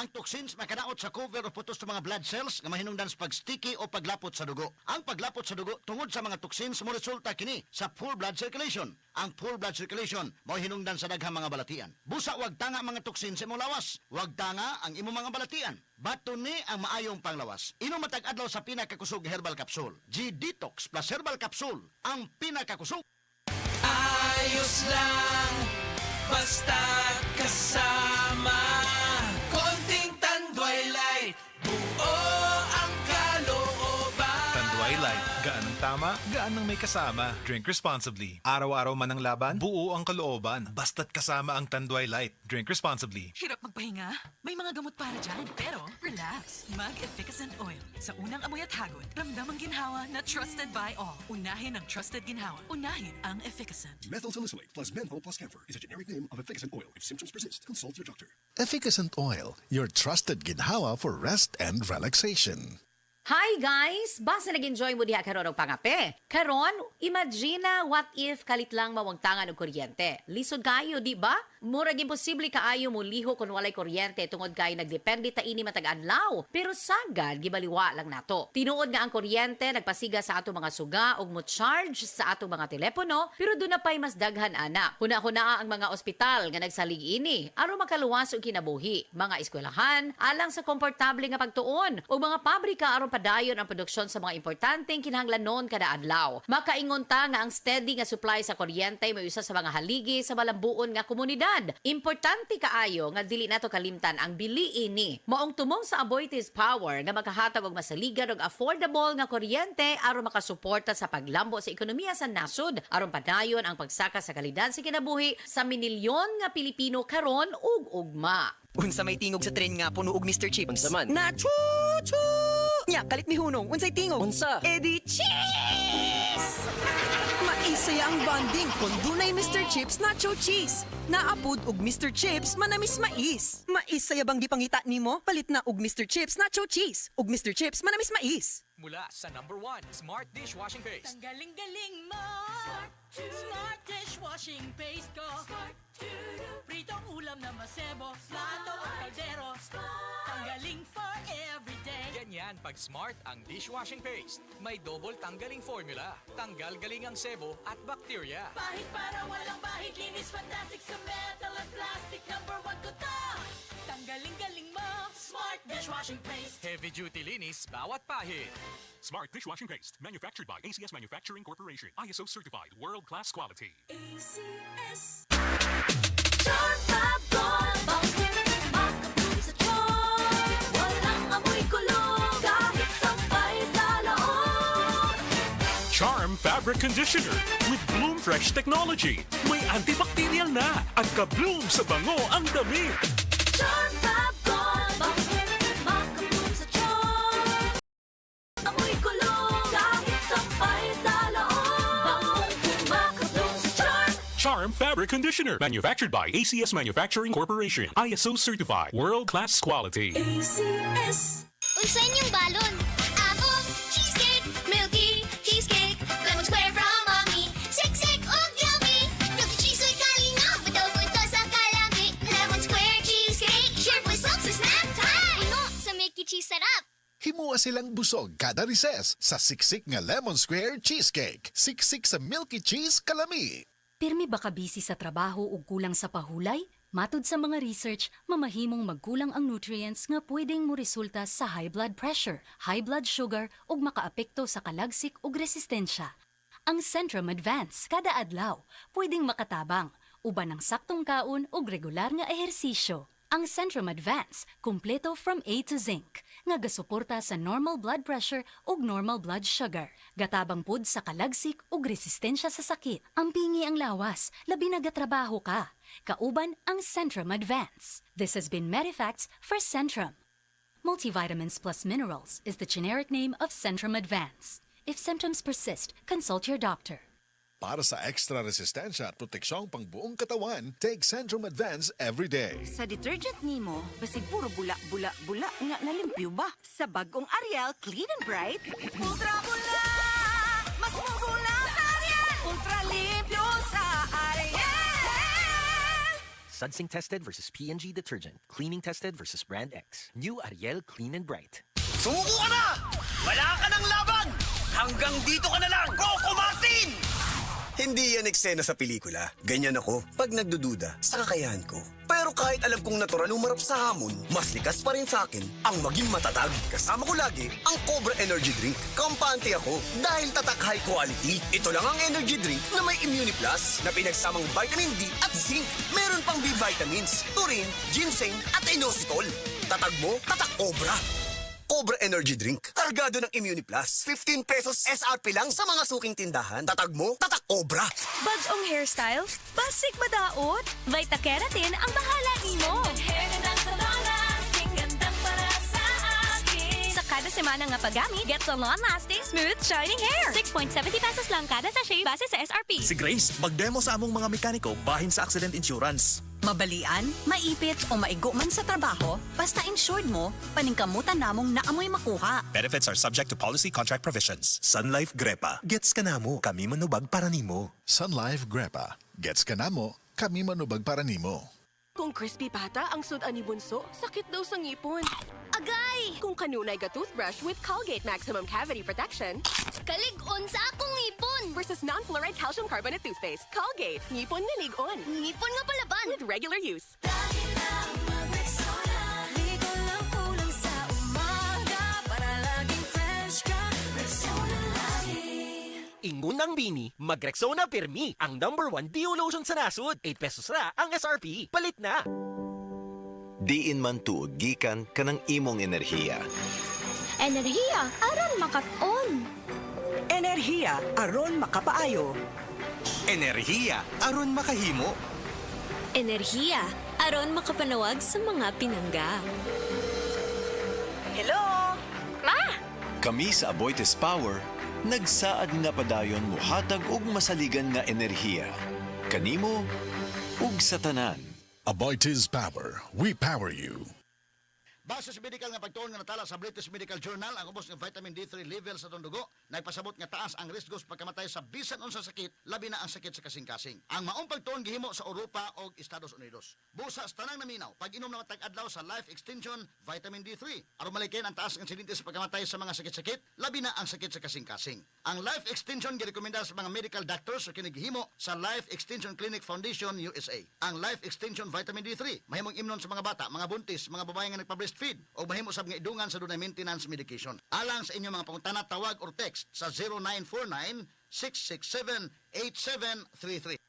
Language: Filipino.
Ang toxins makadaot sa cover o putos sa mga blood cells nga mahinungdan sa pag-sticky o paglapot sa dugo. Ang paglapot sa dugo tungod sa mga toxins mo resulta kini sa full blood circulation. Ang full blood circulation mao hinungdan sa daghang mga balatian. Busa wag tanga mga toxins sa imong lawas. Wag tanga ang imong mga balatian. Bato ni ang maayong panglawas. Inom matag adlaw sa pinakakusog herbal capsule. G-Detox plus herbal capsule ang pinakakusog. Ayos lang, basta kasama. Konting Tanduay Light, buo ang kalooban. Tanduay Light, gaan ng tama, gaan ng may kasama. Drink responsibly. Araw-araw man ang laban, buo ang kalooban. Basta't kasama ang Tanduay Light. Drink responsibly. Hirap magpahinga? May mga gamot para dyan. Pero, relax. Mag-Efficacent Oil. Sa unang amoy at hagod, ramdam ang ginhawa na trusted by all. Unahin ang trusted ginhawa. Unahin ang Efficacent. Methyl salicylate plus menthol plus camphor is a generic name of efficacent oil. If symptoms persist, consult your doctor. Efficacent Oil, your trusted ginhawa for rest and relaxation. Hi guys! Basta nag-enjoy mo diha karon og pangape. Karon, imagine na what if kalit lang mawagtangan og kuryente. Lisod kayo, di ba? Murag imposible kaayo mo liho kung walay kuryente tungod kay nagdepende ta ini matag adlaw. Pero sagad gibaliwa lang nato. Tinuod nga ang kuryente nagpasiga sa ato mga suga ug mo charge sa ato mga telepono, pero doon na pay mas daghan ana. Huna-huna ang mga ospital nga nagsalig ini aron makaluwas og kinabuhi. Mga eskwelahan alang sa komportable nga pagtuon ug mga pabrika aron padayon ang produksyon sa mga importanteng kinahanglanon kada adlaw. Makaingon ta nga ang steady nga supply sa kuryente may usa sa mga haligi sa malambuon nga komunidad. Importante kaayo nga dili nato kalimtan ang bili ini. Maong tumong sa Aboitiz Power nga makahatag og masaligan og affordable nga kuryente aron makasuporta sa paglambo sa ekonomiya sa nasod aron padayon ang pagsaka sa kalidad sa kinabuhi sa minilyon nga Pilipino karon ug ugma. Unsa may tingog sa tren nga puno og Mr. Chips? Unsa man? Na chu-chu! Nya, kalit mi hunong. Unsay tingog? Unsa? Edi cheese! Maisaya ang bonding kung dunay Mr. Chips Nacho Cheese. Naapod og Mr. Chips manamis mais. Maisaya bang gipangita nimo? Palit na og Mr. Chips Nacho Cheese. Og Mr. Chips manamis mais. Mula sa #1 Smart Dishwashing Paste. Ang galing-galing mo! Smart dishwashing paste ko. Pritong ulam na masebo. Plato o kaldero. Tanggaling for everyday. Ganyan pag Smart ang dishwashing paste. May double tanggaling formula. Tanggal galing ang sebo at bacteria. Bahid para walang bahid. Linis fantastic sa metal at plastic. #1 ko to. Tanggaling-galing mo. Smart dishwashing paste. Heavy duty linis bawat pahid. Smart dishwashing paste, manufactured by ACS Manufacturing Corporation. ISO certified, world-class quality. ACS. Charm Fabric Conditioner with Bloom Fresh technology. May antibacterial na at ka-bloom sa bango ang damit. Charm Fabric Conditioner, manufactured by ACS Manufacturing Corporation. ISO certified, world-class quality. ACS. Unsa inyong balon? Ako, cheesecake, milky, cheesecake, lemon square from mommy. Siksik ug yummy. Milky cheese oy kalinga, bitaw ko ito sa kalami. Lemon square cheesecake, sure po sa snack time. Uno, sa milky cheese sarap. Himua silang busog kada recess sa siksik nga Lemon Square Cheesecake. Siksik sa milky cheese kalami. Pirmi ba ka busy sa trabaho o kulang sa pahulay? Matud sa mga research, mamahimong magkulang ang nutrients nga pwedeng mo resulta sa high blood pressure, high blood sugar ug makaapekto sa kalagsik ug resistensya. Ang Centrum Advance kada adlaw pwedeng makatabang uban ng saktong kaon ug regular nga ehersisyo. Ang Centrum Advance kumpleto from A to Zinc nga gasuporta sa normal blood pressure ug normal blood sugar. Gatabang pud sa kalagsik ug resistensya sa sakit. Ang pingi ang lawas, labi na gatrabaho ka. Kauban ang Centrum Advance. This has been Medifacts for Centrum. Multivitamins plus minerals is the generic name of Centrum Advance. If symptoms persist, consult your doctor. Para sa extra resistensya at proteksyong pang buong katawan, take Centrum Advance every day. Sa detergent nimo, basig puro bula-bula-bula nga nalimpyo ba? Sa bagong Ariel Clean and Bright, ultra bula! Mas mabula sa Ariel! Ultra limpyo sa Ariel! Sudsing tested versus P&G detergent. Cleaning tested versus brand X. New Ariel Clean and Bright. Sumuko ka na! Wala ka ng laban! Hanggang dito ka na lang, Coco Martin! Hindi yan eksena sa pelikula. Ganyan ako pag nagdududa sa kakayahan ko. Pero kahit alam kong natural umarap sa hamon, mas likas pa rin sa akin ang maging matatag. Kasama ko lagi ang Cobra Energy Drink. Kampante ako dahil tatak high quality. Ito lang ang energy drink na may Immuniplus na pinagsamang vitamin D at zinc. Meron pang B vitamins, taurine, ginseng at inositol. Tatag mo, tatak Cobra. Cobra Energy Drink. Kargado ng Immuniplus. 15 pesos SRP lang sa mga suking tindahan. Tatag mo, tatak Cobra. Bagong hairstyle? Basic madaot? Vita Keratin ang bahala nimo. Sa kada semana nga paggamit, get the long-lasting, smooth, shining hair. 6.70 pesos lang kada sachet base sa SRP. Si Grace, mag-demo sa among mga mekaniko bahin sa accident insurance. Mabalian, maipit o maigo man sa trabaho, basta insured mo, paningkamutan namong naamoy makuha. Benefits are subject to policy contract provisions. Sun Life Grepa. Gets ka na mo, kami manubag para nimo. Sun Life Grepa. Gets ka na mo, kami manubag para nimo. Kung crispy pata ang sudan ni Bunso, sakit daw sa ngipon. Agay! Kung kanunay ka toothbrush with Colgate Maximum Cavity Protection Kalig-on sa akong ngipon! versus non-fluoride calcium carbonate toothpaste, Colgate, ngipon na lig-on. Ngipon nga palaban! With regular use. Ingunang bini, mag-Rexona Pirmi, ang #1 Dio lotion sa nasod. 8 pesos na ang SRP. Palit na! Diin man tuod gikan kanang imong enerhiya. Enerhiya, aron makat-on! Enerhiya, aron makapaayo. Enerhiya, aron makahimo. Enerhiya, aron makapanawag sa mga pinangga. Hello? Ma! Kami sa Aboitiz Power, nagsaad nga padayon muhatag og masaligan nga enerhiya. Kanimo ug sa tanan. Aboitiz Power. We power you. Base sa medical nga pagtuon nga natala sa British Medical Journal, ang ubos ng vitamin D3 level sa dugo nagpasabot nga taas ang risko sa pagkamatay sa bisan unsa sakit, labi na ang sakit sa kasing-kasing. Ang maong pagtuon gihimo sa Europa o Estados Unidos. Busa sa tanang naminaw, pag-inom na matag adlaw sa Life Extension Vitamin D3 aron malikin ang taas ng insidente sa pagkamatay sa mga sakit-sakit, labi na ang sakit sa kasing-kasing. Ang Life Extension girekomenda sa mga medical doctors sa kinigihimo sa Life Extension Clinic Foundation USA. Ang Life Extension Vitamin D3 mahimong imnon sa mga bata, mga buntis, mga babae nga nagpa-breastfeed o mahimo sa mga idungan sa dunay maintenance medication. Alang sa inyong mga pangutana, tawag or text sa 0949-667-8733.